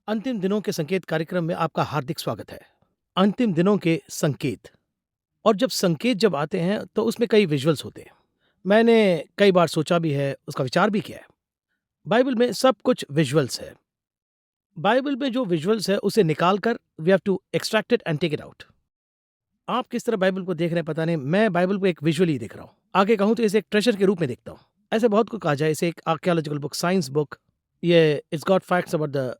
अंतिम दिनों के संकेत कार्यक्रम में आपका हार्दिक स्वागत है। अंतिम दिनों के संकेत। और जब संकेत आते हैं तो उसमें कई विजुअल्स होते हैं। मैंने कई बार सोचा भी है, उसका विचार भी किया है। बाइबल में सब कुछ विजुअल्स है। बाइबल में जो विजुअल्स है उसे निकाल कर we have to extract it and take it out. आप किस तरह बाइबल को देख रहे हैं पता नहीं, मैं बाइबल को एक विजुअली देख रहा हूँ। आगे कहूँ तो इसे एक ट्रेजर के रूप में देखता हूँ। ऐसे बहुत को कहा जाए, इसे एक आर्कियोलॉजिकल बुक, साइंस बुक, ये it's got facts about the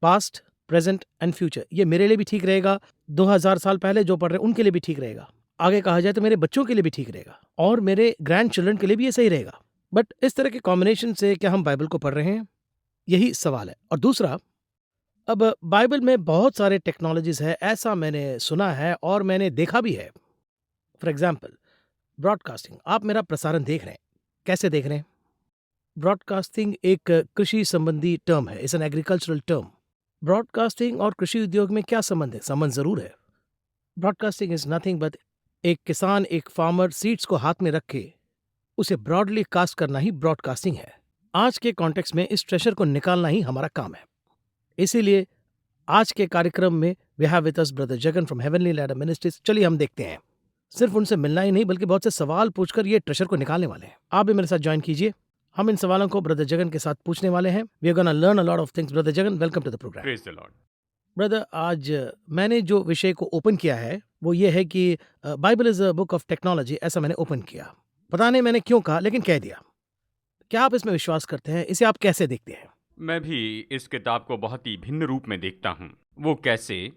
past, present and future. ये मेरे लिए भी ठीक रहेगा, 2000 साल पहले जो पढ़ रहे हैं उनके लिए भी ठीक रहेगा। आगे कहा जाए तो मेरे बच्चों के लिए भी ठीक रहेगा और मेरे ग्रैंड चिल्ड्रन के लिए भी ये सही रहेगा। बट इस तरह के कॉम्बिनेशन से क्या हम बाइबल को पढ़ रहे हैं, यही सवाल है। और दूसरा, अब बाइबल में बहुत सारे टेक्नोलॉजीज है, ऐसा मैंने सुना है और मैंने देखा भी है। For example, broadcasting. आप मेरा प्रसारण देख रहे हैं, कैसे देख रहे हैं? ब्रॉडकास्टिंग एक कृषि संबंधी टर्म है, it's an agricultural term. Broadcasting और कृषि उद्योग में क्या संबंध है? संबंध जरूर है। ब्रॉडकास्टिंग इज नथिंग बट एक किसान, एक फार्मर सीड्स को हाथ में रख के उसे ब्रॉडली कास्ट करना ही ब्रॉडकास्टिंग है। आज के कॉन्टेक्स्ट में इस ट्रेशर को निकालना ही हमारा काम है। इसीलिए आज के कार्यक्रम में we have with us brother Jagan from heavenly ladder ministries. चलिए हम देखते हैं। सिर्फ उनसे मिलना ही नहीं बल्कि बहुत से सवाल पूछकर ये ट्रेशर को निकालने वाले हैं। आप भी मेरे साथ ज्वाइन कीजिए। हम इन सवालों को ब्रदर जगन के साथ पूछने वाले हैं। We are gonna learn a lot of things. Brother Jagan, welcome to the program. Praise the Lord. Brother, आज मैंने जो विषय को ओपन किया है वो ये है कि Bible is a book of technology. ऐसा मैंने ओपन किया, पता नहीं मैंने क्यों कहा, लेकिन कह दिया। क्या आप इसमें विश्वास करते हैं? इसे आप कैसे देखते हैं? मैं भी इस किताब को बहुत ही भिन्न रूप में देखता हूँ। वो कैसे?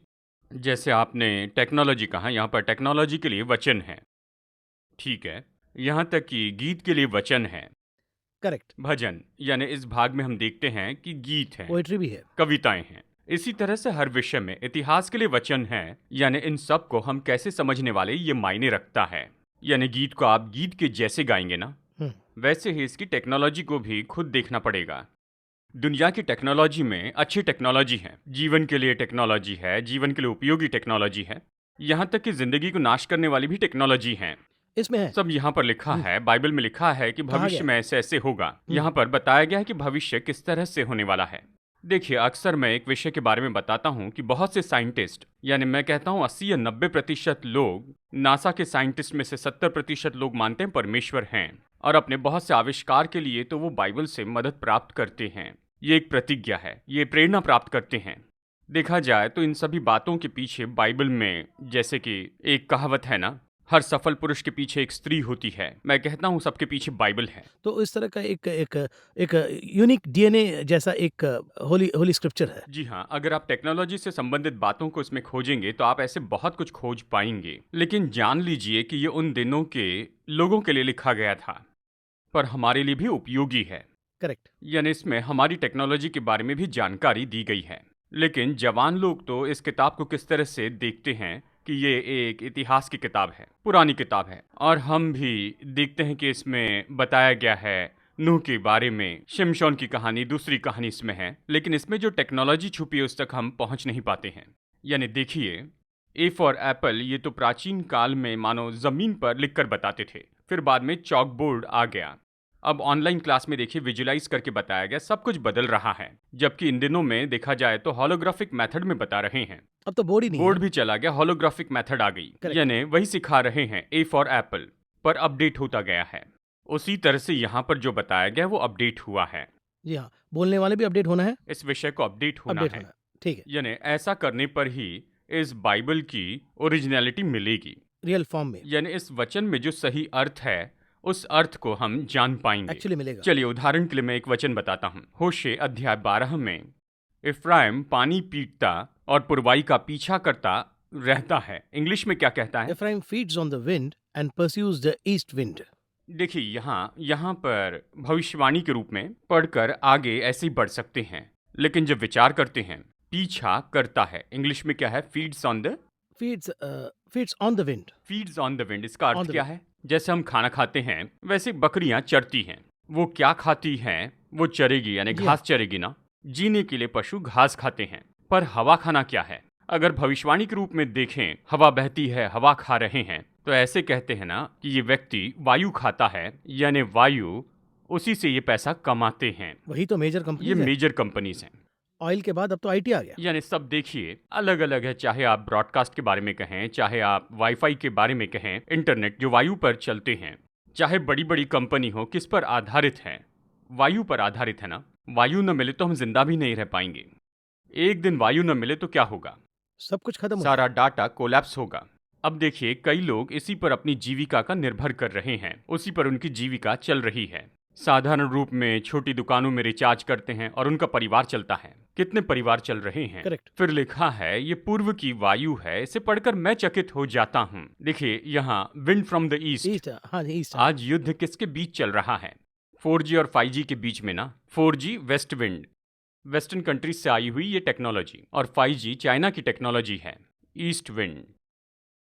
जैसे आपने टेक्नोलॉजी कहा, यहाँ पर टेक्नोलॉजी के लिए वचन है, ठीक है। यहाँ तक कि गीत के लिए वचन है, करेक्ट। भजन, यानी इस भाग में हम देखते हैं कि गीत हैं, पोएट्री भी है। कविताएं हैं। इसी तरह से हर विषय में इतिहास के लिए वचन है, यानी इन सब को हम कैसे समझने वाले ये मायने रखता है। यानी गीत को आप गीत के जैसे गाएंगे ना, वैसे ही इसकी टेक्नोलॉजी को भी खुद देखना पड़ेगा। दुनिया की टेक्नोलॉजी में अच्छी टेक्नोलॉजी है, जीवन के लिए टेक्नोलॉजी है, जीवन के लिए उपयोगी टेक्नोलॉजी है, यहाँ तक कि जिंदगी को नाश करने वाली भी टेक्नोलॉजी है। इसमें है। सब यहाँ पर लिखा है, बाइबल में लिखा है कि कहा भविष्य गया। में ऐसे ऐसे होगा। यहाँ पर बताया गया है कि भविष्य किस तरह से होने वाला है। देखिए, अक्सर मैं एक विषय के बारे में बताता हूँ कि बहुत से साइंटिस्ट, यानी मैं कहता हूँ 80 या 90% लोग, नासा के साइंटिस्ट में से 70% लोग मानते हैं परमेश्वर हैं, और अपने बहुत से आविष्कार के लिए तो वो बाइबल से मदद प्राप्त करते हैं। ये एक प्रतिज्ञा है, ये प्रेरणा प्राप्त करते हैं। देखा जाए तो इन सभी बातों के पीछे बाइबल में, जैसे कि एक कहावत है ना, हर सफल पुरुष के पीछे एक स्त्री होती है, मैं कहता हूँ सबके पीछे बाइबल है। तो इस तरह का एक एक एक यूनिक डीएनए जैसा एक होली होली स्क्रिप्चर है। जी हाँ, अगर आप टेक्नोलॉजी से संबंधित बातों को इसमें खोजेंगे तो आप ऐसे बहुत कुछ खोज पाएंगे। लेकिन जान लीजिए कि ये उन दिनों के लोगों के लिए लिखा गया था, पर हमारे लिए भी उपयोगी है। करेक्ट। यानी इसमें हमारी टेक्नोलॉजी के बारे में भी जानकारी दी गई है। लेकिन जवान लोग तो इस किताब को किस तरह से देखते हैं कि ये एक इतिहास की किताब है, पुरानी किताब है, और हम भी देखते हैं कि इसमें बताया गया है नूह के बारे में, शिमशोन की कहानी, दूसरी कहानी इसमें है, लेकिन इसमें जो टेक्नोलॉजी छुपी है उस तक हम पहुंच नहीं पाते हैं। यानी देखिए, ए फॉर एप्पल, ये तो प्राचीन काल में मानो जमीन पर लिखकर बताते थे, फिर बाद में चॉक बोर्ड आ गया। अब ऑनलाइन क्लास में देखिए विजुलाइज करके बताया गया, सब कुछ बदल रहा है। जबकि इन दिनों में देखा जाए तो होलोग्राफिक मेथड में बता रहे हैं। अब तो बोर्ड ही नहीं बोर्ड है। भी चला गया, होलोग्राफिक मेथड आ गई, Correct. यानी वही सिखा रहे हैं, ए फॉर एप्पल, पर अपडेट होता गया है। उसी तरह से यहाँ पर जो बताया गया वो अपडेट हुआ है। जी हाँ, बोलने वाले भी अपडेट होना है। इस विषय को अपडेट होना अपडेट है, होना है, ठीक है। यानी ऐसा करने पर ही इस बाइबल की ओरिजिनलिटी मिलेगी। रियल फॉर्म में यानी इस वचन में जो सही अर्थ है उस अर्थ को हम जान पाएंगे। एक्चुअली मिलेगा। चलिए उदाहरण के लिए मैं एक वचन बताता हूँ। होशे अध्याय 12 में, इफ्राइम पानी पीटता और पुरवाई का पीछा करता रहता है। इंग्लिश में क्या कहता है? Ephraim feeds on the wind and pursues the east wind. देखिए यहाँ पर भविष्यवाणी के रूप में पढ़कर आगे ऐसे ही बढ़ सकते हैं, लेकिन जब विचार करते हैं, पीछा करता है, इंग्लिश में क्या है? Feeds on the feeds on the wind. Feeds on the wind, इसका On अर्थ the क्या wind. है? जैसे हम खाना खाते हैं वैसे बकरियां चरती हैं। वो क्या खाती हैं? वो चरेगी, यानी जी घास चरेगी ना। जीने के लिए पशु घास खाते हैं, पर हवा खाना क्या है? अगर भविष्यवाणी के रूप में देखें, हवा बहती है, हवा खा रहे हैं, तो ऐसे कहते हैं ना कि ये व्यक्ति वायु खाता है, यानी वायु, उसी से ये पैसा कमाते हैं। वही तो मेजर कंपनी ये है। मेजर कंपनीज हैं। ऑयल के बाद अब तो आईटी आ गया। यानी सब देखिए अलग अलग है, चाहे आप ब्रॉडकास्ट के बारे में कहें, चाहे आप वाईफाई के बारे में कहें, इंटरनेट जो वायु पर चलते हैं, चाहे बड़ी बड़ी कंपनी हो, किस पर आधारित है? वायु पर आधारित है ना। वायु न मिले तो हम जिंदा भी नहीं रह पाएंगे। एक दिन वायु न मिले तो क्या होगा? सब कुछ खत्म हो सारा जाएगा। डाटा कोलैप्स होगा। अब देखिए कई लोग इसी पर अपनी जीविका का निर्भर कर रहे हैं, उसी पर उनकी जीविका चल रही है। साधारण रूप में छोटी दुकानों में रिचार्ज करते हैं और उनका परिवार चलता है। कितने परिवार चल रहे हैं? करेक्ट। फिर लिखा है ये पूर्व की वायु है। इसे पढ़कर मैं चकित हो जाता हूँ। देखिए यहाँ wind from the east. East, हाँ जी, ईस्ट। आज युद्ध किसके बीच चल रहा है? 4G और 5G के बीच में ना। 4G west wind, western countries से आई हुई ये टेक्नोलॉजी, और 5G चाइना की टेक्नोलॉजी है, ईस्ट विंड।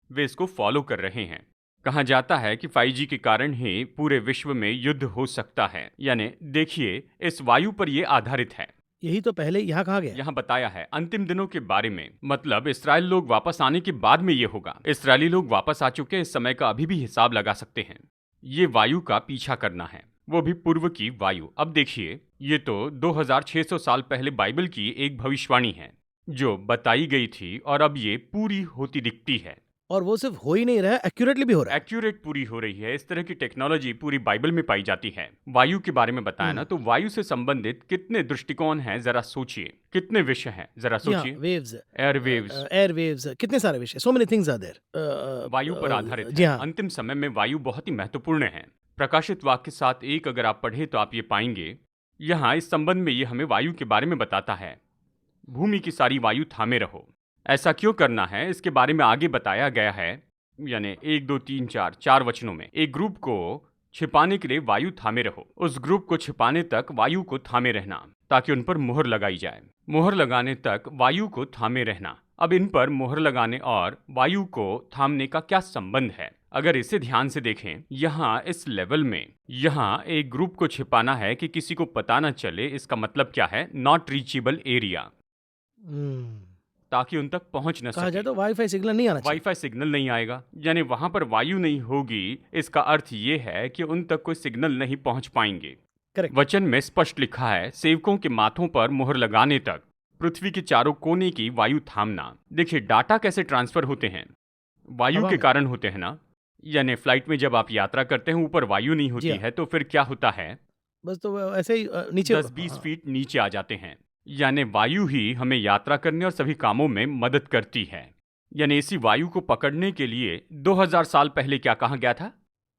वे इसको फॉलो कर रहे हैं। कहा जाता है कि 5G के कारण ही पूरे विश्व में युद्ध हो सकता है। यानी देखिए इस वायु पर ये आधारित है। यही तो पहले यहाँ कहा गया। यहाँ बताया है अंतिम दिनों के बारे में, मतलब इसराइल लोग वापस आने के बाद में ये होगा। इसराइली लोग वापस आ चुके, इस समय का अभी भी हिसाब लगा सकते हैं। ये वायु का पीछा करना है, वो भी पूर्व की वायु। अब देखिए ये तो 2600 साल पहले बाइबल की एक भविष्यवाणी है जो बताई गई थी, और अब ये पूरी होती दिखती है। और वो सिर्फ हो ही नहीं रहा है, एक्यूरेटली भी हो रहा है। एक्यूरेट पूरी हो रही है। इस तरह की टेक्नोलॉजी पूरी बाइबल में पाई जाती है। वायु के बारे में बताया ना, तो वायु से संबंधित कितने दृष्टिकोण हैं जरा सोचिए, कितने विषय हैं जरा जी हाँ, सोचिए। वेव्स, एयरवेव्स एयरवेव्स, कितने सारे विषय, so many things are there. वायु पर आधारित जी है। हाँ। अंतिम समय में वायु बहुत ही महत्वपूर्ण है। प्रकाशित वाक्य के साथ एक अगर आप पढ़े तो आप ये पाएंगे, यहाँ इस संबंध में ये हमें वायु के बारे में बताता है। भूमि की सारी वायु थामे रहो। ऐसा क्यों करना है इसके बारे में आगे बताया गया है। यानी 1 2 3 4 4 वचनों में एक ग्रुप को छिपाने के लिए वायु थामे रहो। उस ग्रुप को छिपाने तक वायु को थामे रहना, ताकि उन पर मुहर लगाई जाए। मुहर लगाने तक वायु को थामे रहना। अब इन पर मुहर लगाने और वायु को थामने का क्या संबंध है? अगर इसे ध्यान से देखें, यहाँ इस लेवल में यहाँ एक ग्रुप को छिपाना है कि किसी को पता न चले। इसका मतलब क्या है? नॉट रीचेबल एरिया, ताकि उन तक पहुंच न कहा जाए सके। तो वाईफाई सिग्नल नहीं आना चाहिए। वाईफाई सिग्नल नहीं आएगा, यानी वहां पर वायु नहीं होगी। इसका अर्थ ये है कि उन तक कोई सिग्नल नहीं पहुंच पाएंगे। करेक्ट। वचन में स्पष्ट लिखा है, सेवकों के माथों पर मुहर लगाने तक पृथ्वी के चारों कोने की वायु थामना। देखिए डाटा कैसे ट्रांसफर होते हैं? वायु हवा के में। कारण होते हैं ना। यानी फ्लाइट में जब आप यात्रा करते हैं, ऊपर वायु नहीं जी होती हाँ। है, तो फिर क्या होता है? बस तो वो ऐसे ही नीचे 10-20 हाँ। फीट नीचे आ जाते हैं। यानी वायु ही हमें यात्रा करने और सभी कामों में मदद करती है। यानी इसी वायु को पकड़ने के लिए 2000 साल पहले क्या कहा गया था?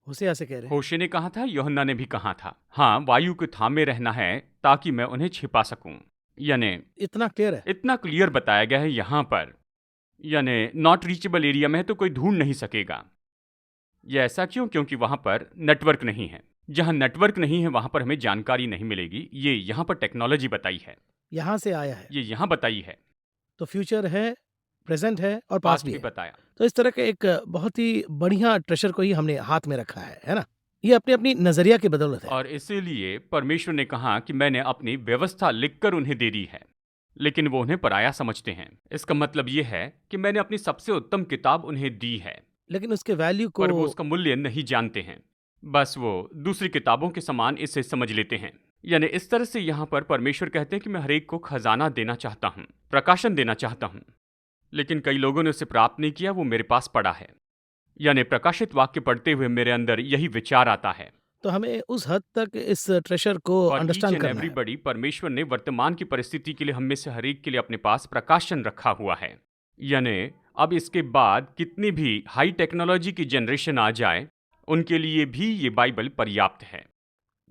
होशे से कह रहे हैं। होशे ने कहा था, यूहन्ना ने भी कहा था। हाँ, वायु को थामे रहना है ताकि मैं उन्हें छिपा सकूं। यानी इतना क्लियर है। इतना क्लियर बताया गया है यहाँ पर। यानी नॉट रीचेबल एरिया में है तो कोई ढूंढ नहीं सकेगा। यह ऐसा क्यों? क्योंकि वहां पर नेटवर्क नहीं है। जहां नेटवर्क नहीं है वहां पर हमें जानकारी नहीं मिलेगी। ये यहाँ पर टेक्नोलॉजी बताई है, यहाँ से आया है। ये यहाँ बताई है, तो फ्यूचर है, प्रेजेंट है और पास पास्ट भी भी है। बताया। तो इस तरह के एक बहुत ही बढ़िया ट्रेशर को ही हमने हाथ में रखा है ना। ये अपनी अपनी नजरिया की बदौलत है। और इसीलिए परमेश्वर ने कहा कि मैंने अपनी व्यवस्था लिखकर उन्हें दे दी है, लेकिन वो उन्हें पराया समझते हैं। इसका मतलब ये है कि मैंने अपनी सबसे उत्तम किताब उन्हें दी है, लेकिन उसके वैल्यू को पर वो उसका मूल्य नहीं जानते हैं। बस वो दूसरी किताबों के समान इसे समझ लेते हैं। यानी इस तरह से यहाँ पर परमेश्वर कहते हैं कि मैं हर एक को खजाना देना चाहता हूँ, प्रकाशन देना चाहता हूँ, लेकिन कई लोगों ने उसे प्राप्त नहीं किया। वो मेरे पास पड़ा है। यानी प्रकाशित वाक्य पढ़ते हुए मेरे अंदर यही विचार आता है। तो हमें उस हद तक इस ट्रेशर को और ईच अंडरस्टैंड एंड करना है। एवरीबडी, परमेश्वर ने वर्तमान की परिस्थिति के लिए हम में से हर एक के लिए अपने पास प्रकाशन रखा हुआ है। यानी अब इसके बाद कितनी भी हाई टेक्नोलॉजी की जनरेशन आ जाए, उनके लिए भी ये बाइबल पर्याप्त है।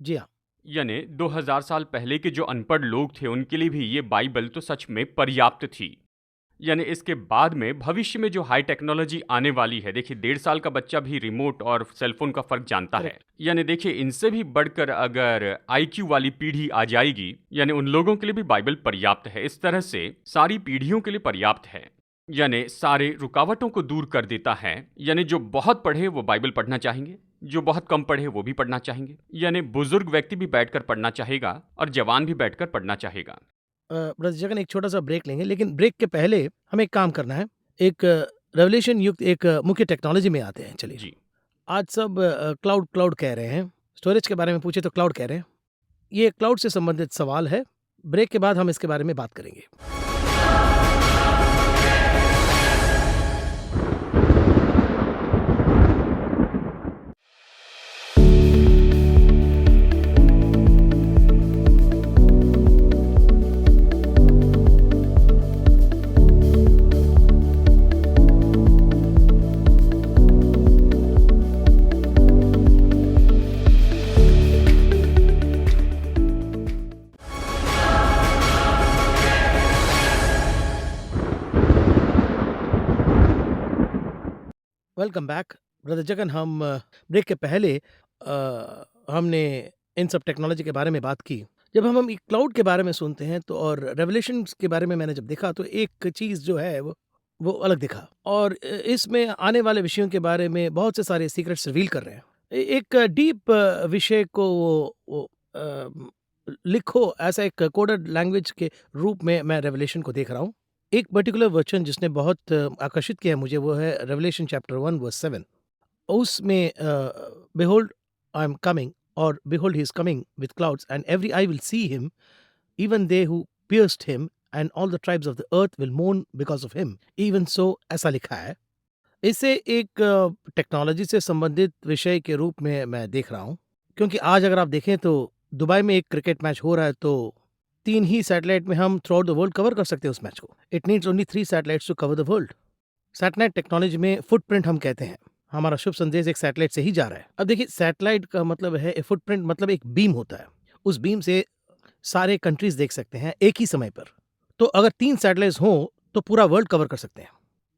जी हाँ। यानी 2000 साल पहले के जो अनपढ़ लोग थे उनके लिए भी ये बाइबल तो सच में पर्याप्त थी। यानी इसके बाद में भविष्य में जो हाई टेक्नोलॉजी आने वाली है, देखिए 1.5 साल का बच्चा भी रिमोट और सेलफोन का फर्क जानता है। Correct. यानी देखिए इनसे भी बढ़कर अगर आईक्यू वाली पीढ़ी आ जाएगी, यानी उन लोगों के लिए भी बाइबल पर्याप्त है। इस तरह से सारी पीढ़ियों के लिए पर्याप्त है। यानी सारे रुकावटों को दूर कर देता है। यानी जो बहुत पढ़े वो बाइबल पढ़ना चाहेंगे, जो बहुत कम पढ़े वो भी पढ़ना चाहेंगे। यानी बुजुर्ग व्यक्ति भी बैठकर पढ़ना चाहेगा और जवान भी बैठकर पढ़ना चाहेगा। ब्रदर जगन एक छोटा सा ब्रेक लेंगे, लेकिन ब्रेक के पहले हमें एक काम करना है। एक रेवलेशन युक्त एक मुख्य टेक्नोलॉजी में आते हैं। चलिए जी, आज सब क्लाउड क्लाउड कह रहे हैं। स्टोरेज के बारे में पूछे तो क्लाउड कह रहे हैं। ये क्लाउड से संबंधित सवाल है। ब्रेक के बाद हम इसके बारे में बात करेंगे। Welcome back brother Jagan. हम ब्रेक के पहले हमने इन सब टेक्नोलॉजी के बारे में बात की। जब हम क्लाउड के बारे में सुनते हैं तो और रेवलेशंस के बारे में मैंने जब देखा तो एक चीज़ जो है वो अलग दिखा, और इसमें आने वाले विषयों के बारे में बहुत से सारे सीक्रेट्स रिवील कर रहे हैं। एक डीप विषय को वो लिखो ऐसा एक कोडेड लैंग्वेज के रूप में मैं रेवलेशन को देख रहा हूँ। एक पर्टिकुलर वचन जिसने बहुत आकर्षित किया मुझे वो है रेवलेशन चैप्टर 1 वर्स 7। उसमें बिहोल्ड आई एम कमिंग, और behold he is coming with clouds and every I will see him, even they who pierced him and all the tribes of the earth will मोर्न because of him, even so, ऐसा लिखा है। इसे एक technology से संबंधित विषय के रूप में मैं देख रहा हूँ, क्योंकि आज अगर आप देखें तो दुबई में एक क्रिकेट मैच हो रहा है तो 3 ही सैटेलाइट में हम throughout the world cover कर सकते हैं उस मैच को। It needs only 3 satellites to cover the world. Satellite technology में फुटप्रिंट हम कहते हैं। हमारा शुभ संदेश एक सैटेलाइट से ही जा रहा है। अब देखिए, सैटेलाइट का मतलब है फुटप्रिंट, मतलब एक बीम होता है। उस बीम से सारे कंट्रीज देख सकते हैं एक ही समय पर। तो अगर 3 सैटेलाइट्स हों तो पूरा वर्ल्ड कवर कर सकते हैं।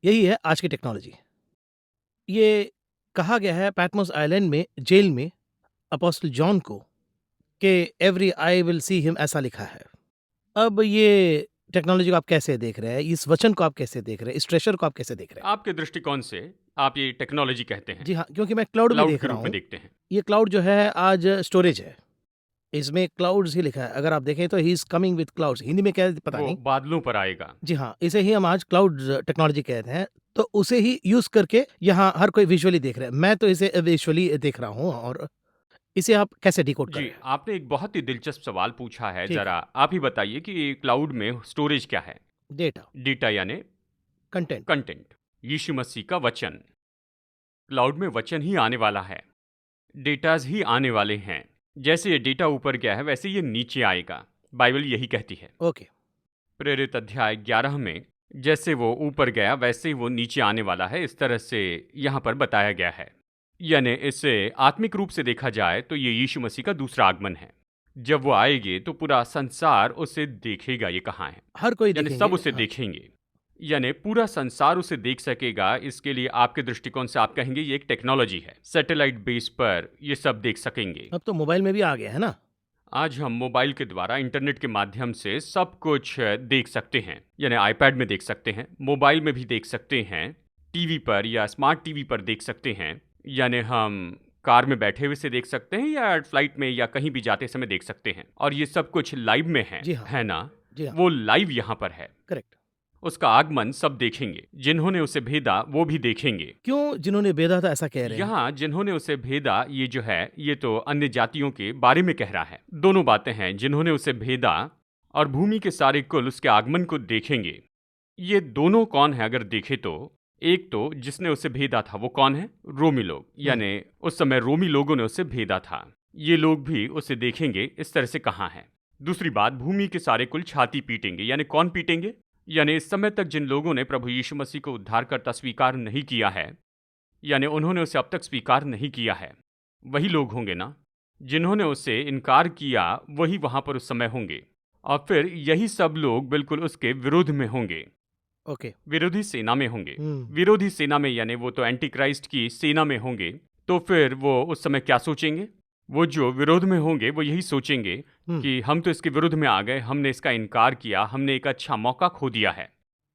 यही है आज की टेक्नोलॉजी। ये कहा गया है पैटमोस आइलैंड में जेल में अपोस्टल जॉन को कि every I will see him, ऐसा लिखा है। अब ये टेक्नोलॉजी को आप कैसे देख रहे हैं? इस वचन को आप कैसे देख रहे हैं? इस ट्रेजर को आप कैसे देख रहे हैं? आपके दृष्टिकोण से आप ये टेक्नोलॉजी कहते हैं, जी हाँ, क्योंकि मैं क्लाउड में क्लाउड देख के रहा रूप में हूँ। देखते हैं। ये क्लाउड जो है आज स्टोरेज है। इसमें क्लाउड्स ही लिखा है। अगर आप देखें तो he is coming with clouds, Hindi में क्या है पता वो नहीं। बादलों पर आएगा। जी हाँ, इसे ही हम आज क्लाउड टेक्नोलॉजी कहते हैं। तो उसे ही यूज करके यहाँ हर कोई विजुअली देख रहा है। मैं तो इसे विजुअली देख रहा हूँ। और इसे आप कैसे डिकोड कर जी, रहे हैं? आपने एक बहुत ही दिलचस्प सवाल पूछा है। ठीक है। जरा आप ही बताइए कि क्लाउड में स्टोरेज क्या है? डेटा, डेटा यानी कंटेंट। कंटेंट, यीशु मसीह का वचन। क्लाउड में वचन ही आने वाला है, डेटाज ही आने वाले हैं। जैसे ये डेटा ऊपर गया है वैसे ये नीचे आएगा, बाइबल यही कहती है। ओके। प्रेरित अध्याय 11 में जैसे वो ऊपर गया वैसे ही वो नीचे आने वाला है, इस तरह से यहाँ पर बताया गया है। यानी इसे आत्मिक रूप से देखा जाए तो ये यीशु मसीह का दूसरा आगमन है। जब वो आएंगे तो पूरा संसार उसे देखेगा। ये कहाँ है? हर कोई यानी देखेंगे। सब उसे हाँ। देखेंगे, यानी पूरा संसार उसे देख सकेगा। इसके लिए आपके दृष्टिकोण से आप कहेंगे ये एक टेक्नोलॉजी है, सैटेलाइट बेस पर ये सब देख सकेंगे। अब तो मोबाइल में भी आ गया है ना। आज हम मोबाइल के द्वारा इंटरनेट के माध्यम से सब कुछ देख सकते हैं। यानी आईपैड में देख सकते हैं, मोबाइल में भी देख सकते हैं, टीवी पर या स्मार्ट टीवी पर देख सकते हैं। यानी हम कार में बैठे हुए से देख सकते हैं या फ्लाइट में या कहीं भी जाते समय देख सकते हैं। और ये सब कुछ लाइव में है। जी हाँ। है ना? जी हाँ। वो लाइव यहाँ पर है। करेक्ट। उसका आगमन सब देखेंगे। जिन्होंने उसे भेदा वो भी देखेंगे। क्यों जिन्होंने भेदा था ऐसा कह रहे हैं? यहाँ जिन्होंने उसे भेदा ये जो है ये तो अन्य जातियों के बारे में कह रहा है। दोनों बातें हैं, जिन्होंने उसे भेदा और भूमि के सारे कुल उसके आगमन को देखेंगे। ये दोनों कौन है? अगर देखे तो एक तो जिसने उसे भेदा था वो कौन है? रोमी लोग। यानी उस समय रोमी लोगों ने उसे भेदा था। ये लोग भी उसे देखेंगे। इस तरह से कहाँ है? दूसरी बात, भूमि के सारे कुल छाती पीटेंगे। यानी कौन पीटेंगे? यानी इस समय तक जिन लोगों ने प्रभु यीशु मसीह को उद्धारकर्ता स्वीकार नहीं किया है, यानी उन्होंने उसे अब तक स्वीकार नहीं किया है, वही लोग होंगे ना। जिन्होंने उसे इनकार किया वही वहां पर उस समय होंगे। और फिर यही सब लोग बिल्कुल उसके विरोध में होंगे। ओके। विरोधी सेना में होंगे। विरोधी सेना में यानी वो तो एंटी क्राइस्ट की सेना में होंगे। तो फिर वो उस समय क्या सोचेंगे? वो जो विरोध में होंगे वो यही सोचेंगे कि हम तो इसके विरुद्ध में आ गए, हमने इसका इनकार किया, हमने एक अच्छा मौका खो दिया है।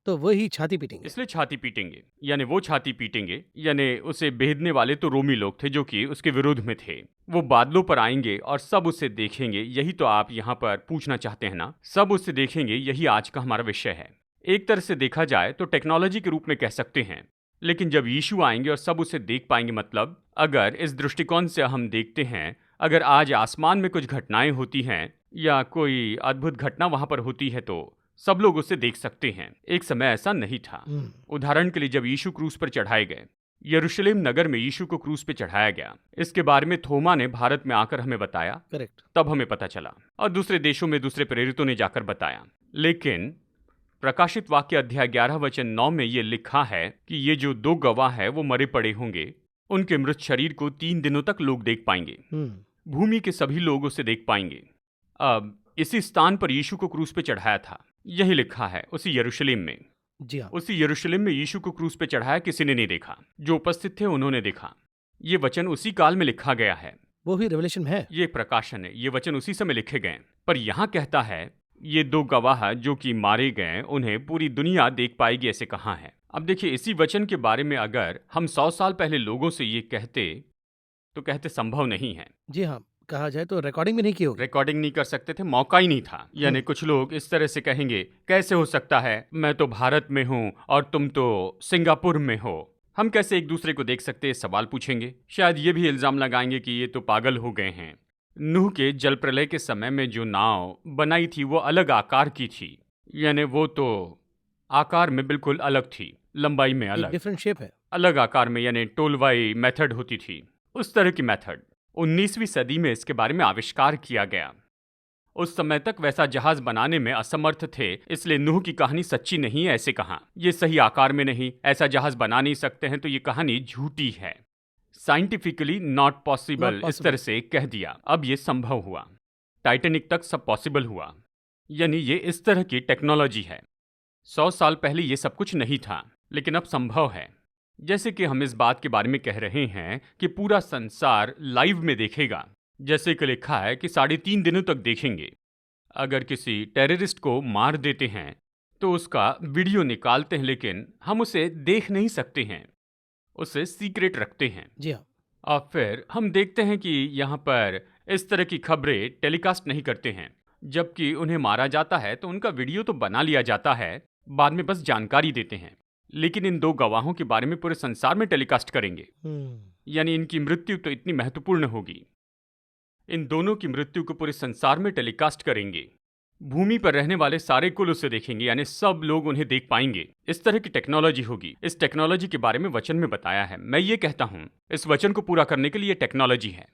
तो वही छाती पीटेंगे। इसलिए छाती पीटेंगे। यानी वो छाती पीटेंगे। यानी उसे भेदने वाले तो रोमी लोग थे जो कि उसके विरोध में थे। वो बादलों पर आएंगे और सब उसे देखेंगे। यही तो आप यहाँ पर पूछना चाहते हैं ना? सब उसे देखेंगे, यही आज का हमारा विषय है। एक तरह से देखा जाए तो टेक्नोलॉजी के रूप में कह सकते हैं। लेकिन जब यीशु आएंगे और सब उसे देख पाएंगे, मतलब अगर इस दृष्टिकोण से हम देखते हैं, अगर आज आसमान में कुछ घटनाएं होती हैं या कोई अद्भुत घटना वहां पर होती है तो सब लोग उसे देख सकते हैं। एक समय ऐसा नहीं था। उदाहरण के लिए जब यीशु क्रूस पर चढ़ाए गए, यरूशलेम नगर में यीशु को क्रूस पे चढ़ाया गया, इसके बारे में थोमा ने भारत में आकर हमें बताया। करेक्ट। तब हमें पता चला, और दूसरे देशों में दूसरे प्रेरितों ने जाकर बताया। लेकिन प्रकाशित वाक्य अध्याय 11 वचन 9 में ये लिखा है कि ये जो 2 गवाह है वो मरे पड़े होंगे, उनके मृत शरीर को 3 दिनों तक लोग देख पाएंगे। भूमि के सभी लोग उसे देख पाएंगे। अब इसी स्थान पर यीशु को क्रूस पे चढ़ाया था, यही लिखा है, उसी यरूशलेम में। जी हाँ। उसी यरूशलेम में यीशु को क्रूस पे चढ़ाया किसी ने नहीं देखा, जो उपस्थित थे उन्होंने देखा। ये वचन उसी काल में लिखा गया है। वो भी रेवलेशन में है। ये प्रकाशन है, ये वचन उसी समय लिखे गए। पर यहाँ कहता है ये 2 गवाह जो कि मारे गए, उन्हें पूरी दुनिया देख पाएगी, ऐसे कहा है। अब देखिए, इसी वचन के बारे में अगर हम 100 साल पहले लोगों से ये कहते तो कहते संभव नहीं है। जी हाँ, कहा जाए तो रिकॉर्डिंग भी नहीं की होगी। रिकॉर्डिंग नहीं कर सकते थे, मौका ही नहीं था। यानी कुछ लोग इस तरह से कहेंगे, कैसे हो सकता है, मैं तो भारत में हूँ और तुम तो सिंगापुर में हो, हम कैसे एक दूसरे को देख सकते, सवाल पूछेंगे। शायद ये भी इल्जाम लगाएंगे कि ये तो पागल हो गए हैं। नूह के जल प्रलय के समय में जो नाव बनाई थी वो अलग आकार की थी, यानी वो तो आकार में बिल्कुल अलग थी, लंबाई में अलग, डिफरेंट शेप है, अलग आकार में, यानी टोलवाई मेथड होती थी, उस तरह की मेथड 19वीं सदी में इसके बारे में आविष्कार किया गया। उस समय तक वैसा जहाज बनाने में असमर्थ थे, इसलिए नूह की कहानी सच्ची नहीं है, ऐसे कहा। ये सही आकार में नहीं, ऐसा जहाज बना नहीं सकते हैं, तो ये कहानी झूठी है, साइंटिफिकली नॉट पॉसिबल, इस तरह से कह दिया। अब ये संभव हुआ, टाइटैनिक तक सब पॉसिबल हुआ, यानी ये इस तरह की टेक्नोलॉजी है। 100 साल पहले ये सब कुछ नहीं था, लेकिन अब संभव है। जैसे कि हम इस बात के बारे में कह रहे हैं कि पूरा संसार लाइव में देखेगा, जैसे कि लिखा है कि 3.5 दिनों तक देखेंगे। अगर किसी टेररिस्ट को मार देते हैं तो उसका वीडियो निकालते हैं, लेकिन हम उसे देख नहीं सकते हैं, उसे सीक्रेट रखते हैं। जी हाँ। और फिर हम देखते हैं कि यहाँ पर इस तरह की खबरें टेलीकास्ट नहीं करते हैं। जबकि उन्हें मारा जाता है तो उनका वीडियो तो बना लिया जाता है, बाद में बस जानकारी देते हैं। लेकिन इन 2 गवाहों के बारे में पूरे संसार में टेलीकास्ट करेंगे, यानी इनकी मृत्यु तो इतनी महत्वपूर्ण होगी, इन दोनों की मृत्यु को पूरे संसार में टेलीकास्ट करेंगे। भूमि पर रहने वाले सारे कुल उसे देखेंगे, यानी सब लोग उन्हें देख पाएंगे। इस तरह की टेक्नोलॉजी होगी। इस टेक्नोलॉजी के बारे में वचन में बताया है। मैं ये कहता हूँ, इस वचन को पूरा करने के लिए टेक्नोलॉजी है।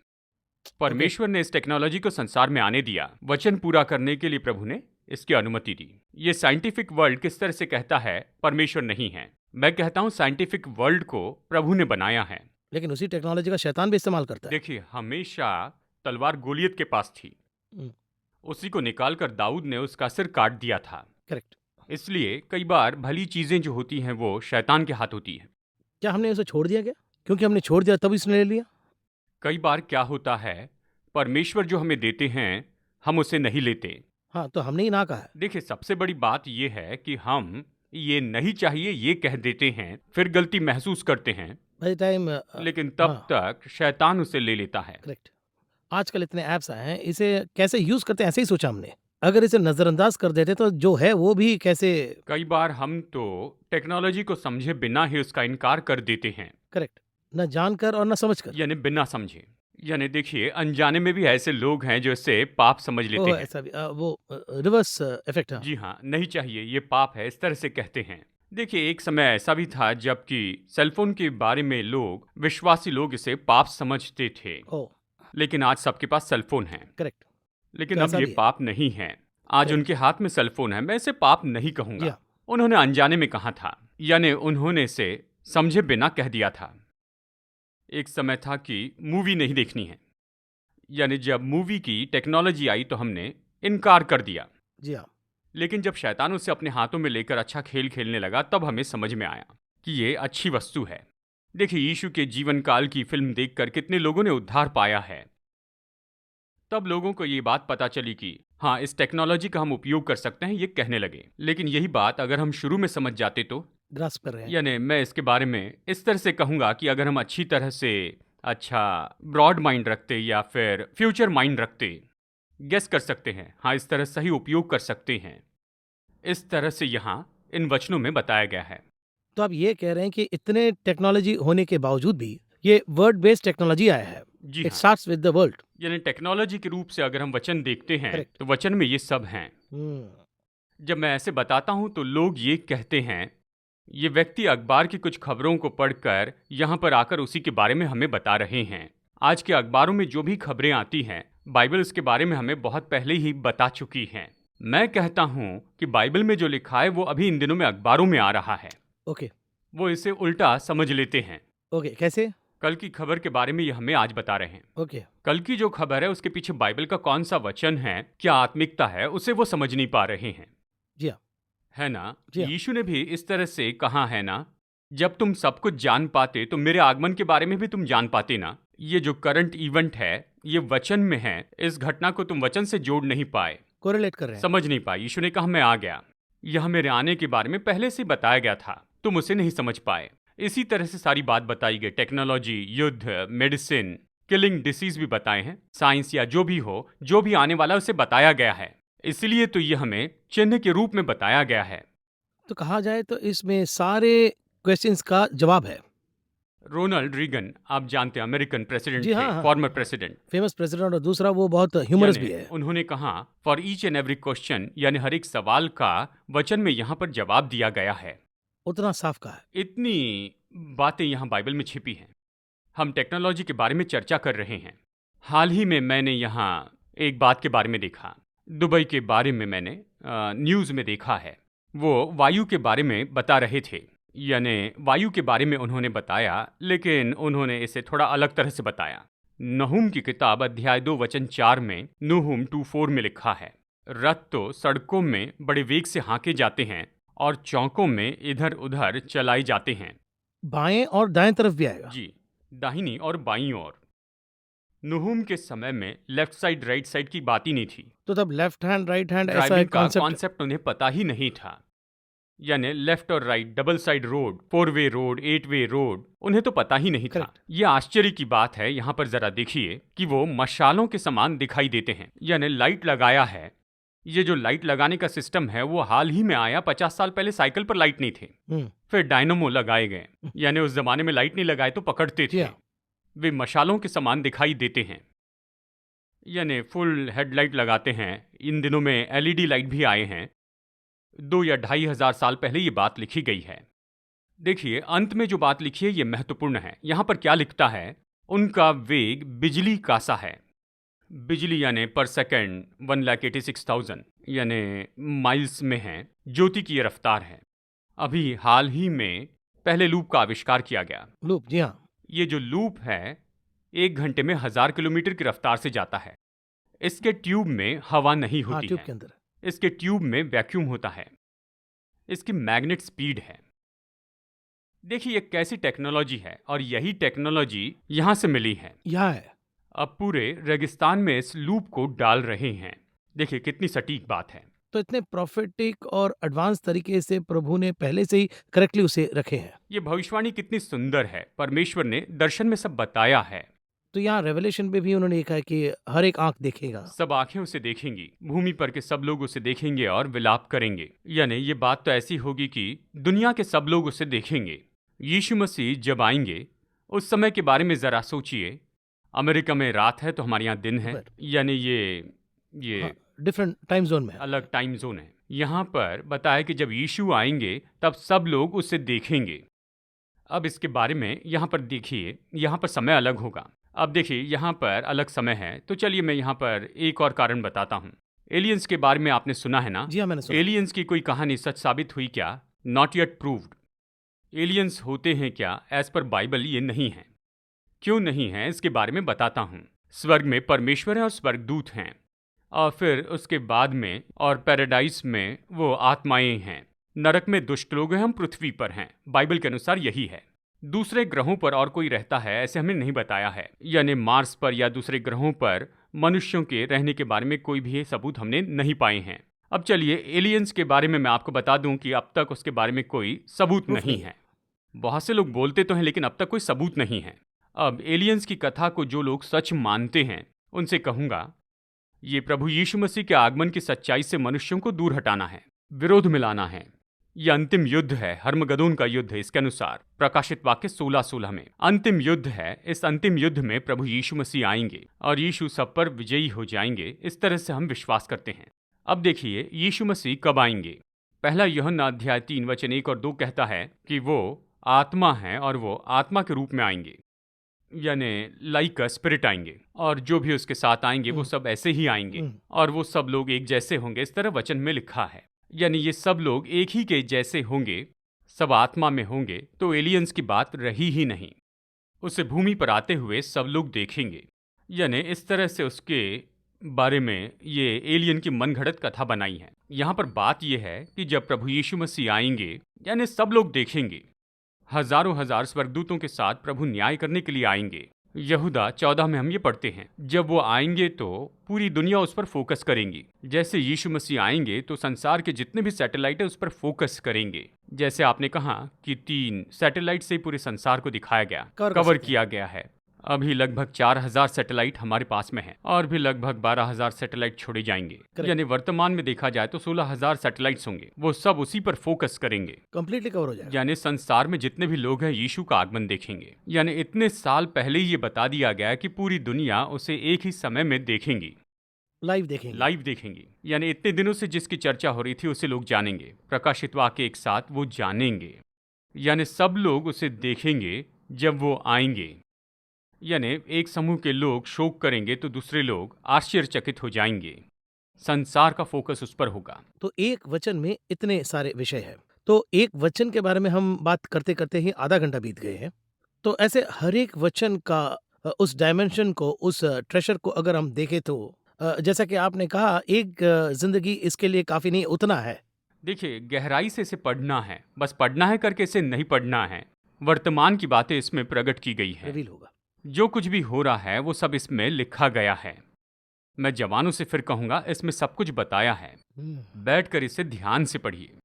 परमेश्वर ने इस टेक्नोलॉजी को संसार में आने दिया, वचन पूरा करने के लिए प्रभु ने इसकी अनुमति दी। ये साइंटिफिक वर्ल्ड किस तरह से कहता है परमेश्वर नहीं है, मैं कहता हूँ साइंटिफिक वर्ल्ड को प्रभु ने बनाया है। लेकिन उसी टेक्नोलॉजी का शैतान भी इस्तेमाल करता है। देखिए, हमेशा तलवार गोलियत के पास थी, उसी को निकालकर दाऊद ने उसका सिर काट दिया था। करेक्ट। इसलिए कई बार भली चीजें जो होती हैं वो शैतान के हाथ होती है। क्या हमने उसे छोड़ दिया क्या? क्योंकि हमने छोड़ दिया तब इसने ले लिया। कई बार क्या होता है, परमेश्वर जो हमें देते हैं हम उसे नहीं लेते। हाँ, तो हमने ही ना कहा है। देखिए, सबसे बड़ी बात यह है कि हम ये नहीं चाहिए ये कह देते हैं, फिर गलती महसूस करते हैं, बाय द टाइम लेकिन तब तक शैतान उसे ले लेता है। करेक्ट। आजकल इतने ऐप्स आए हैं, इसे कैसे यूज करते हैं ऐसे ही सोचा हमने। अगर इसे नजरअंदाज कर देते तो जो है वो भी कैसे। कई बार हम तो टेक्नोलॉजी को समझे बिना ही उसका इनकार कर देते हैं। करेक्ट, न जानकर और न समझकर, यानी बिना समझे। यानी देखिए, अनजाने में भी ऐसे लोग हैं जो इसे पाप समझ लेते हैं। ऐसा भी वो रिवर्स इफेक्ट है। जी हाँ, नहीं चाहिए, ये पाप है, इस तरह से कहते हैं। देखिए, एक समय ऐसा भी था जबकि सेलफोन के बारे में लोग, विश्वासी लोग इसे पाप समझते थे। लेकिन आज सबके पास सेलफोन है। करेक्ट। लेकिन अब ये पाप नहीं है। आज उनके हाथ में सेलफोन है। मैं इसे पाप नहीं कहूंगा। उन्होंने अनजाने में कहा था, यानी उन्होंने इसे समझे बिना कह दिया था। एक समय था कि मूवी नहीं देखनी है, यानी जब मूवी की टेक्नोलॉजी आई तो हमने इनकार कर दिया। जी हाँ। लेकिन जब शैतान उसे अपने हाथों में लेकर अच्छा खेल खेलने लगा, तब हमें समझ में आया कि ये अच्छी वस्तु है। देखिए, यीशु के जीवन काल की फिल्म देखकर कितने लोगों ने उद्धार पाया है। तब लोगों को ये बात पता चली कि हाँ, इस टेक्नोलॉजी का हम उपयोग कर सकते हैं, ये कहने लगे। लेकिन यही बात अगर हम शुरू में समझ जाते तो, ग्रास्प कर रहे हैं। यानी मैं इसके बारे में इस तरह से कहूँगा कि अगर हम अच्छी तरह से अच्छा ब्रॉड माइंड रखते या फिर फ्यूचर माइंड रखते, गेस कर सकते हैं, हाँ, इस तरह सही उपयोग कर सकते हैं। इस तरह से यहाँ इन वचनों में बताया गया है। तो आप ये कह रहे हैं कि इतने टेक्नोलॉजी होने के बावजूद भी ये वर्ड बेस्ड टेक्नोलॉजी आया है। जी इट हाँ। Starts with the world. यानी टेक्नोलॉजी के रूप से अगर हम वचन देखते हैं करेक्ट। तो वचन में ये सब हैं। जब मैं ऐसे बताता हूं तो लोग ये कहते हैं, ये व्यक्ति अखबार की कुछ खबरों को पढ़कर यहाँ पर आकर उसी के बारे में हमें बता रहे हैं। आज के अखबारों में जो भी खबरें आती हैं, बाइबल इसके बारे में हमें बहुत पहले ही बता चुकी हैं। मैं कहता हूँ कि बाइबल में जो लिखा है वो अभी इन दिनों में अखबारों में आ रहा है। ओके। वो इसे उल्टा समझ लेते हैं। ओके, कैसे? कल की खबर के बारे में ये हमें आज बता रहे हैं। ओके। कल की जो खबर है उसके पीछे बाइबल का कौन सा वचन है, क्या आत्मिकता है, उसे वो समझ नहीं पा रहे हैं। जी हाँ। है ना? जी हाँ। यीशु ने भी इस तरह से कहा है ना, जब तुम सब कुछ जान पाते तो मेरे आगमन के बारे में भी तुम जान पाते ना। ये जो करंट इवेंट है ये वचन में है, इस घटना को तुम वचन से जोड़ नहीं पाए, कोरिलेट कर रहे हैं। समझ नहीं पाए। यीशु ने कहा मैं आ गया, यह मेरे आने के बारे में पहले से बताया गया था, तुम उसे नहीं समझ पाए। इसी तरह से सारी बात बताई गई, टेक्नोलॉजी, युद्ध, मेडिसिन, किलिंग डिसीज भी बताए हैं, साइंस या जो भी हो, जो भी आने वाला उसे बताया गया है। इसलिए तो ये हमें चिन्ह के रूप में बताया गया है। तो कहा जाए तो इसमें सारे क्वेश्चंस का जवाब है। रोनाल्ड रीगन, आप जानते हैं, अमेरिकन प्रेसिडेंट जी थे, हाँ, हाँ। Former president. फेमस प्रेसिडेंट, और दूसरा वो बहुत ह्यूमरस भी यानी है। उन्होंने कहा for each and every question, यानी हर एक सवाल का वचन में यहाँ पर जवाब दिया गया है। उतना साफ कहा है। इतनी बातें यहाँ बाइबल में छिपी हैं। हम टेक्नोलॉजी के बारे में चर्चा कर रहे हैं। हाल ही में मैंने यहाँ एक बात के बारे में देखा, दुबई के बारे में मैंने न्यूज़ में देखा है। वो वायु के बारे में बता रहे थे, यानी वायु के बारे में उन्होंने बताया, लेकिन उन्होंने इसे थोड़ा अलग तरह से बताया। नहूम की किताब अध्याय 2 वचन 4 में, नहूम 2:4 में लिखा है, रथ तो सड़कों में बड़े वेग से हाँके जाते हैं और चौकों में इधर उधर चलाए जाते हैं। बाएं और दाएं तरफ भी आएगा। जी, दाहिनी और बाईं ओर। नहूम के समय में लेफ्ट साइड राइट साइड की बात ही नहीं थी। तो तब लेफ्ट हैंड राइट हैंड ऐसा ड्राइविंग एक का कॉन्सेप्ट। कॉन्सेप्ट उन्हें पता ही नहीं था। यानी लेफ्ट और राइट, डबल साइड रोड, 4 वे रोड, 8 वे रोड, उन्हें तो पता ही नहीं था। Correct. ये आश्चर्य की बात है। यहाँ पर जरा देखिए कि वो मशालों के समान दिखाई देते हैं, यानी लाइट लगाया है। ये जो लाइट लगाने का सिस्टम है वो हाल ही में आया। 50 साल पहले साइकिल पर लाइट नहीं थे, फिर डायनामो लगाए गए। यानी उस जमाने में लाइट नहीं लगाए तो पकड़ते थे। वे मशालों के समान दिखाई देते हैं, यानी फुल हेडलाइट लगाते हैं। इन दिनों में एलईडी लाइट भी आए हैं। 2 या 2,500 साल पहले ये बात लिखी गई है। देखिए अंत में जो बात लिखी है ये महत्वपूर्ण है। यहाँ पर क्या लिखता है, उनका वेग बिजली का सा है। बिजली यानी पर सेकेंड 1,86,000 यानी माइल्स में है। ज्योति की ये रफ्तार है। अभी हाल ही में पहले लूप का आविष्कार किया गया। लूप, जी हाँ। ये जो लूप है 1 घंटे में 1000 किलोमीटर की रफ्तार से जाता है। इसके ट्यूब में हवा नहीं हाँ, होती ट्यूब है, के अंदर। इसके ट्यूब में वैक्यूम होता है। इसकी मैग्नेट स्पीड है। देखिए ये कैसी टेक्नोलॉजी है, और यही टेक्नोलॉजी यहाँ से मिली है। यहाँ है। अब पूरे रेगिस्तान में इस लूप को डाल रहे हैं। देखिए कितनी सटीक बात है। तो इतने प्रोफेटिक और एडवांस तरीके से प्रभु ने पहले से ही करेक्टली उसे रखे हैं। ये भविष्यवाणी कितनी सुंदर है। परमेश्वर ने दर्शन में सब बताया है। तो यहाँ रेवलेशन में भी उन्होंने लिखा है कि हर एक आंख देखेगा, सब आंखें उसे देखेंगी, भूमि पर के सब लोग उसे देखेंगे और विलाप करेंगे। यानी ये बात तो ऐसी होगी कि दुनिया के सब लोग उसे देखेंगे। यीशु मसीह जब आएंगे उस समय के बारे में जरा सोचिए। अमेरिका में रात है तो हमारे यहाँ दिन है, यानी ये डिफरेंट टाइम जोन में है। अलग टाइम जोन है। यहाँ पर बताया कि जब यीशु आएंगे तब सब लोग उसे देखेंगे। अब इसके बारे में यहाँ पर देखिए, यहाँ पर समय अलग होगा। अब देखिए यहाँ पर अलग समय है, तो चलिए मैं यहाँ पर एक और कारण बताता हूँ। एलियंस के बारे में आपने सुना है ना? जी हाँ, मैंने सुना। एलियंस की कोई कहानी सच साबित हुई क्या? Not yet proved. एलियंस होते हैं क्या? एज पर बाइबल ये नहीं है। क्यों नहीं है इसके बारे में बताता हूँ। स्वर्ग में परमेश्वर है और स्वर्गदूत हैं, और फिर उसके बाद में और पैराडाइस में वो आत्माएं हैं। नरक में दुष्ट लोग हैं, हम पृथ्वी पर हैं। बाइबल के अनुसार यही है। दूसरे ग्रहों पर और कोई रहता है ऐसे हमें नहीं बताया है, यानी मार्स पर या दूसरे ग्रहों पर मनुष्यों के रहने के बारे में कोई भी सबूत हमने नहीं पाए हैं। अब चलिए एलियंस के बारे में मैं आपको बता दूं कि अब तक उसके बारे में कोई सबूत नहीं है। बहुत से लोग बोलते तो हैं लेकिन अब तक कोई सबूत नहीं है। अब एलियंस की कथा को जो लोग सच मानते हैं उनसे कहूँगा, ये प्रभु यीशु मसीह के आगमन की सच्चाई से मनुष्यों को दूर हटाना है, विरोध मिलाना है। ये अंतिम युद्ध है, हर्मगदोन का युद्ध है। इसके अनुसार प्रकाशित वाक्य 16:16 में अंतिम युद्ध है। इस अंतिम युद्ध में प्रभु यीशु मसीह आएंगे और यीशु सब पर विजयी हो जाएंगे। इस तरह से हम विश्वास करते हैं। अब देखिए यीशु मसीह कब आएंगे। पहला यूहन्ना अध्याय 3 वचन 1 और 2 कहता है कि वो आत्मा है और वो आत्मा के रूप में आएंगे, यानी लाइक अ स्पिरिट आएंगे, और जो भी उसके साथ आएंगे वो सब ऐसे ही आएंगे, और वो सब लोग एक जैसे होंगे। इस तरह वचन में लिखा है, यानी ये सब लोग एक ही के जैसे होंगे, सब आत्मा में होंगे। तो एलियंस की बात रही ही नहीं। उसे भूमि पर आते हुए सब लोग देखेंगे, यानी इस तरह से उसके बारे में ये एलियन की मनगढ़ंत कथा बनाई है। यहाँ पर बात यह है कि जब प्रभु यीशु मसीह आएंगे, यानी सब लोग देखेंगे, हजारों हजार स्वर्गदूतों के साथ प्रभु न्याय करने के लिए आएंगे। यहूदा 14 में हम ये पढ़ते हैं, जब वो आएंगे तो पूरी दुनिया उस पर फोकस करेंगी। जैसे यीशु मसीह आएंगे तो संसार के जितने भी सैटेलाइट है उस पर फोकस करेंगे। जैसे आपने कहा कि 3 सैटेलाइट से ही पूरे संसार को दिखाया गया, कवर किया गया है। अभी लगभग 4000 सैटेलाइट हमारे पास में है और भी लगभग 12000 सैटेलाइट छोड़े जाएंगे। यानी वर्तमान में देखा जाए तो 16000 सैटेलाइट्स होंगे। वो सब उसी पर फोकस करेंगे, कंप्लीटली कवर हो जाएगा। यानी संसार में जितने भी लोग हैं यीशु का आगमन देखेंगे। यानी इतने साल पहले ही ये बता दिया गया है कि पूरी दुनिया उसे एक ही समय में देखेंगी, लाइव देखेंगे। यानी इतने दिनों से जिसकी चर्चा हो रही थी उसे लोग जानेंगे। प्रकाशित वाक्य एक साथ वो जानेंगे, यानी सब लोग उसे देखेंगे जब वो आएंगे। यानी एक समूह के लोग शोक करेंगे तो दूसरे लोग आश्चर्यचकित हो जाएंगे। संसार का फोकस उस पर होगा। तो एक वचन में इतने सारे विषय हैं, तो एक वचन के बारे में हम बात करते करते ही आधा घंटा बीत गए हैं। तो ऐसे हर एक वचन का उस डायमेंशन को, उस ट्रेशर को अगर हम देखें तो जैसा कि आपने कहा, एक जिंदगी इसके लिए काफी नहीं, उतना है। देखिए, गहराई से इसे पढ़ना है, बस पढ़ना है करके इसे नहीं पढ़ना है। वर्तमान की बातें इसमें प्रकट की गई है। रिवील होगा। जो कुछ भी हो रहा है वो सब इसमें लिखा गया है। मैं जवानों से फिर कहूंगा, इसमें सब कुछ बताया है। बैठकर इसे ध्यान से पढ़िए।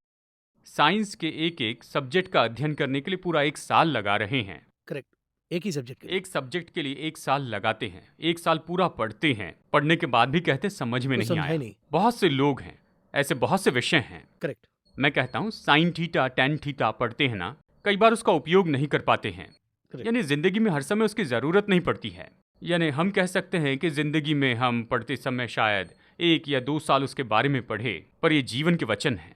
साइंस के एक एक सब्जेक्ट का अध्ययन करने के लिए पूरा 1 साल लगा रहे हैं। करेक्ट, एक ही सब्जेक्ट के लिए। एक सब्जेक्ट के लिए 1 साल लगाते हैं, 1 साल पूरा पढ़ते हैं, पढ़ने के बाद भी कहते समझ में नहीं आया। बहुत से लोग हैं ऐसे, बहुत से विषय हैं। करेक्ट। मैं कहता हूँ साइन थीटा, टैन थीटा पढ़ते हैं ना, कई बार उसका उपयोग नहीं कर पाते हैं। यानी जिंदगी में हर समय उसकी जरूरत नहीं पड़ती है। यानी हम कह सकते हैं कि जिंदगी में हम पढ़ते समय शायद 1 या 2 साल उसके बारे में पढ़े, पर ये जीवन के वचन हैं।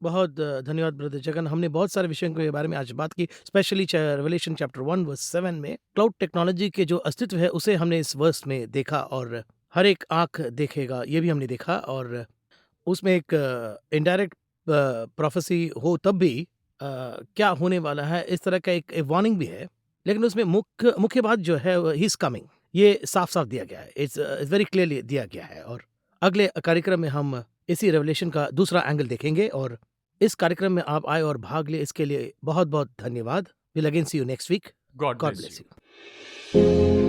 बहुत धन्यवाद ब्रदर जगन। हमने बहुत सारे विषयों के बारे में आज बात की, स्पेशली रेवलेशन चैप्टर 1 वर्स 7 में क्लाउड टेक्नोलॉजी के जो अस्तित्व है उसे हमने इस वर्स में देखा, और हर एक आंख देखेगा ये भी हमने देखा। और उसमें एक इनडायरेक्ट प्रोफेसी हो तब भी क्या होने वाला है, इस तरह का एक वार्निंग भी है। लेकिन उसमें मुख्य बात जो है, ही इज कमिंग, ये साफ साफ दिया गया है। इट्स वेरी क्लियरली दिया गया है। और अगले कार्यक्रम में हम इसी रेवलेशन का दूसरा एंगल देखेंगे। और इस कार्यक्रम में आप आए और भाग लिए, इसके लिए बहुत बहुत धन्यवाद। Will again see you next week. God God bless bless you. You.